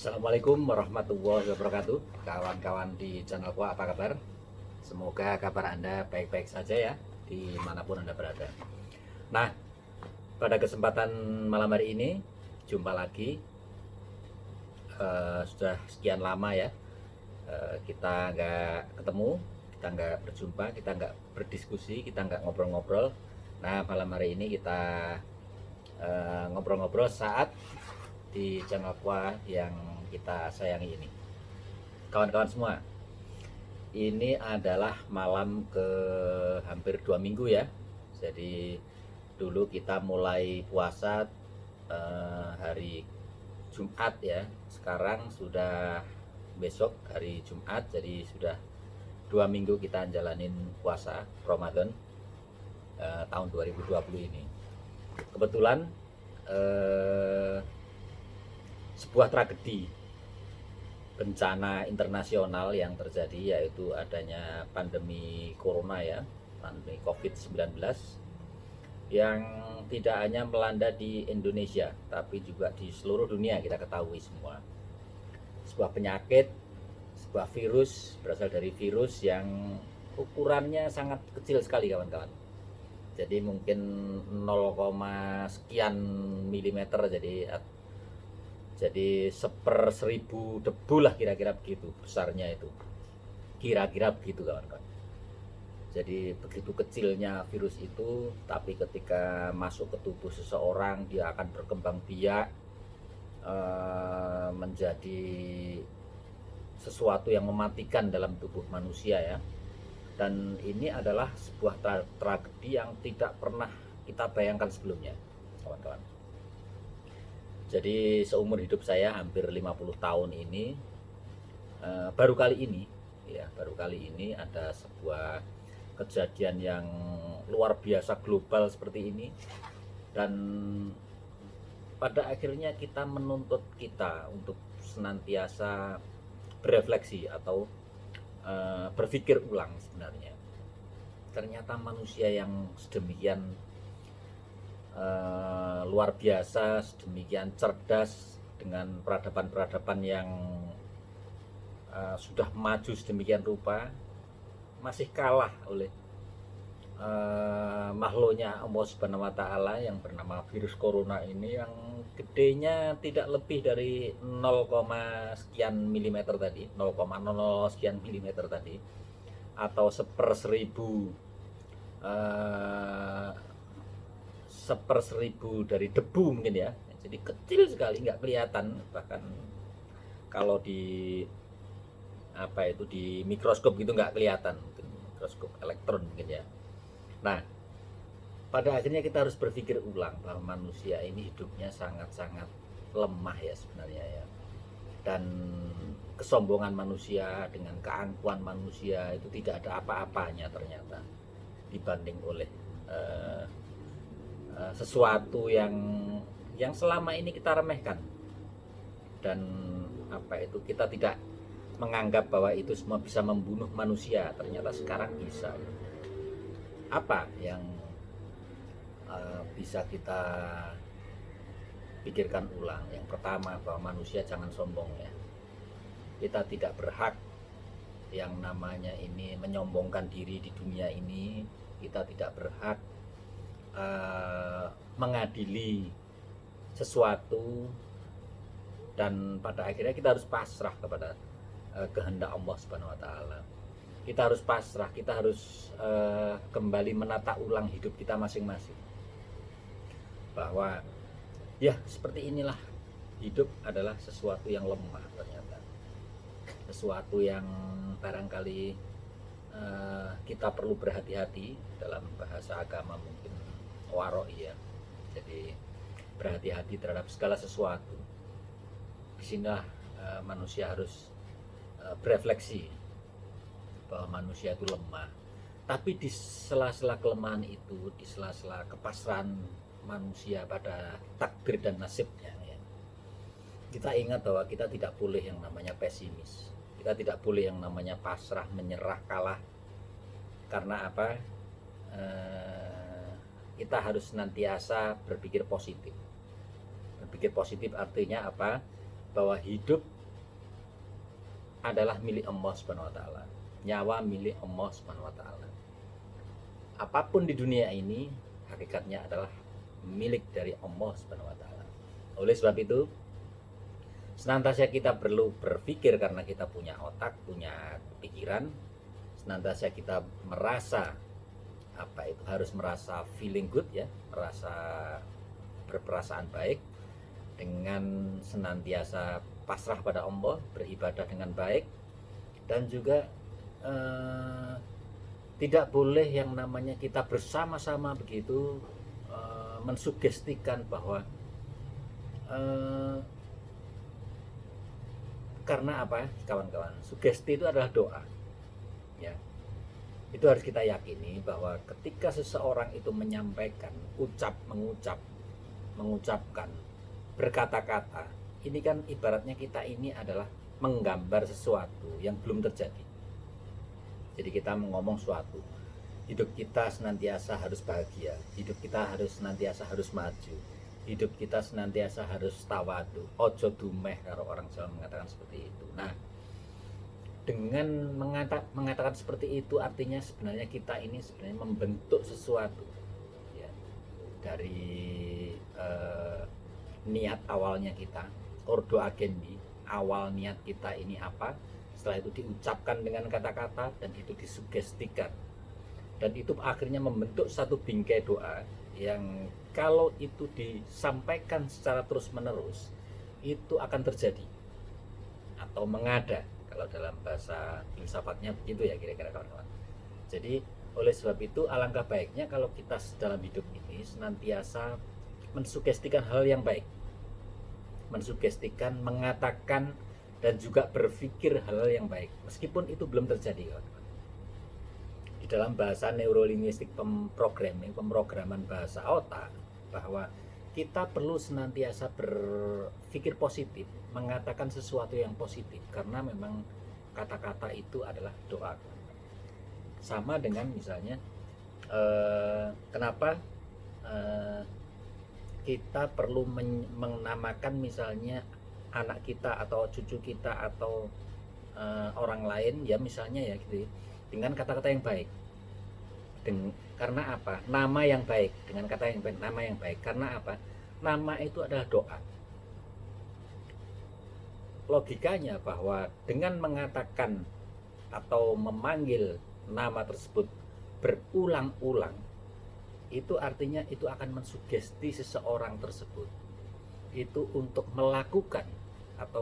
Assalamualaikum warahmatullahi wabarakatuh. Kawan-kawan di channelku, apa kabar? Semoga kabar Anda baik-baik saja ya, dimanapun Anda berada. Nah, pada kesempatan malam hari ini jumpa lagi. Sudah sekian lama ya, kita nggak ketemu, kita nggak berjumpa, kita nggak berdiskusi, kita nggak ngobrol-ngobrol. Nah, malam hari ini kita ngobrol-ngobrol saat di channel Kwa yang kita sayangi ini. Kawan-kawan semua, ini adalah malam ke hampir 2 minggu ya. Jadi dulu kita mulai puasa hari Jumat ya. Sekarang sudah besok hari Jumat, jadi sudah 2 minggu kita jalanin puasa Ramadan tahun 2020 ini. Kebetulan sebuah tragedi bencana internasional yang terjadi, yaitu adanya pandemi corona ya, pandemi COVID-19 yang tidak hanya melanda di Indonesia tapi juga di seluruh dunia. Kita ketahui semua, sebuah penyakit, sebuah virus, berasal dari virus yang ukurannya sangat kecil sekali kawan-kawan. Jadi mungkin 0, sekian milimeter, jadi 1/1000 debu lah, kira-kira begitu besarnya itu, kira-kira begitu kawan-kawan. Jadi begitu kecilnya virus itu, tapi ketika masuk ke tubuh seseorang dia akan berkembang biak menjadi sesuatu yang mematikan dalam tubuh manusia ya. Dan ini adalah sebuah tragedi yang tidak pernah kita bayangkan sebelumnya kawan-kawan. Jadi seumur hidup saya hampir 50 tahun ini, baru kali ini ada sebuah kejadian yang luar biasa global seperti ini. Dan pada akhirnya kita menuntut kita untuk senantiasa berefleksi atau berpikir ulang. Sebenarnya ternyata manusia yang sedemikian luar biasa, sedemikian cerdas, dengan peradaban-peradaban yang sudah maju sedemikian rupa, masih kalah oleh makhluknya Allah Subhanahu wa Ta'ala yang bernama virus corona ini, yang gedenya tidak lebih dari 0, sekian milimeter tadi, 0,00 sekian milimeter tadi, atau 1/1000 dari debu mungkin ya. Jadi kecil sekali, nggak kelihatan, bahkan kalau di di mikroskop gitu nggak kelihatan, mungkin mikroskop elektron mungkin ya. Nah, pada akhirnya kita harus berpikir ulang bahwa manusia ini hidupnya sangat-sangat lemah ya sebenarnya ya. Dan kesombongan manusia dengan keangkuhan manusia itu tidak ada apa-apanya ternyata dibanding oleh sesuatu yang selama ini kita remehkan. Dan kita tidak menganggap bahwa itu semua bisa membunuh manusia, ternyata sekarang bisa. Apa yang bisa kita pikirkan ulang? Yang pertama, bahwa manusia jangan sombong ya. Kita tidak berhak yang namanya ini menyombongkan diri di dunia ini. Kita tidak berhak mengadili sesuatu, dan pada akhirnya kita harus pasrah kepada kehendak Allah Subhanahu wa Ta'ala. Kita harus pasrah, kita harus kembali menata ulang hidup kita masing-masing, bahwa ya seperti inilah, hidup adalah sesuatu yang lemah ternyata, sesuatu yang barangkali kita perlu berhati-hati. Dalam bahasa agama mungkin waroi ya, jadi berhati-hati terhadap segala sesuatu. Disinilah manusia harus berefleksi bahwa manusia itu lemah. Tapi di sela-sela kelemahan itu, di sela-sela kepasrahan manusia pada takdir dan nasibnya ya, kita ingat bahwa kita tidak boleh yang namanya pesimis. Kita tidak boleh yang namanya pasrah, menyerah, kalah. Karena apa? Kita harus senantiasa berpikir positif. Berpikir positif artinya apa? bahwa hidup adalah milik Allah Subhanahu wa taala. Nyawa milik Allah Subhanahu wa taala. Apapun di dunia ini hakikatnya adalah milik dari Allah Subhanahu wa taala. Oleh sebab itu, senantiasa kita perlu berpikir karena kita punya otak, punya pikiran. Senantiasa kita merasa harus merasa feeling good ya, merasa berperasaan baik, dengan senantiasa pasrah pada Allah, beribadah dengan baik, dan juga tidak boleh yang namanya kita bersama-sama begitu mensugestikan bahwa karena apa kawan-kawan, sugesti itu adalah doa ya. Itu harus kita yakini bahwa ketika seseorang itu menyampaikan, mengucapkan, berkata-kata, ini kan ibaratnya kita ini adalah menggambar sesuatu yang belum terjadi. Jadi kita ngomong suatu, hidup kita senantiasa harus bahagia, hidup kita harus senantiasa harus maju, hidup kita senantiasa harus tawadu, ojo dumeh kalau orang Jawa mengatakan seperti itu. Nah, dengan mengatakan seperti itu artinya sebenarnya kita ini sebenarnya membentuk sesuatu ya, dari niat awalnya kita, ordo agendi, awal niat kita ini apa, setelah itu diucapkan dengan kata-kata dan itu disugestikan, dan itu akhirnya membentuk satu bingkai doa yang kalau itu disampaikan secara terus menerus itu akan terjadi atau mengada, kalau dalam bahasa filsafatnya begitu ya kira-kira kawan-kawan. Jadi oleh sebab itu alangkah baiknya kalau kita dalam hidup ini senantiasa mensugestikan hal yang baik, mensugestikan, mengatakan, dan juga berpikir hal yang baik meskipun itu belum terjadi kawan-kawan. Di dalam bahasa neurolinguistik pemrograman bahasa otak, bahwa kita perlu senantiasa berpikir positif, mengatakan sesuatu yang positif, karena memang kata-kata itu adalah doa. Sama dengan misalnya kenapa kita perlu menamakan misalnya anak kita atau cucu kita atau orang lain ya misalnya ya gitu, dengan kata-kata yang baik. Karena apa? Nama yang baik, dengan kata yang baik, nama yang baik. Karena apa? Nama itu adalah doa. Logikanya bahwa dengan mengatakan atau memanggil nama tersebut berulang-ulang, itu artinya itu akan mensugesti seseorang tersebut itu untuk melakukan atau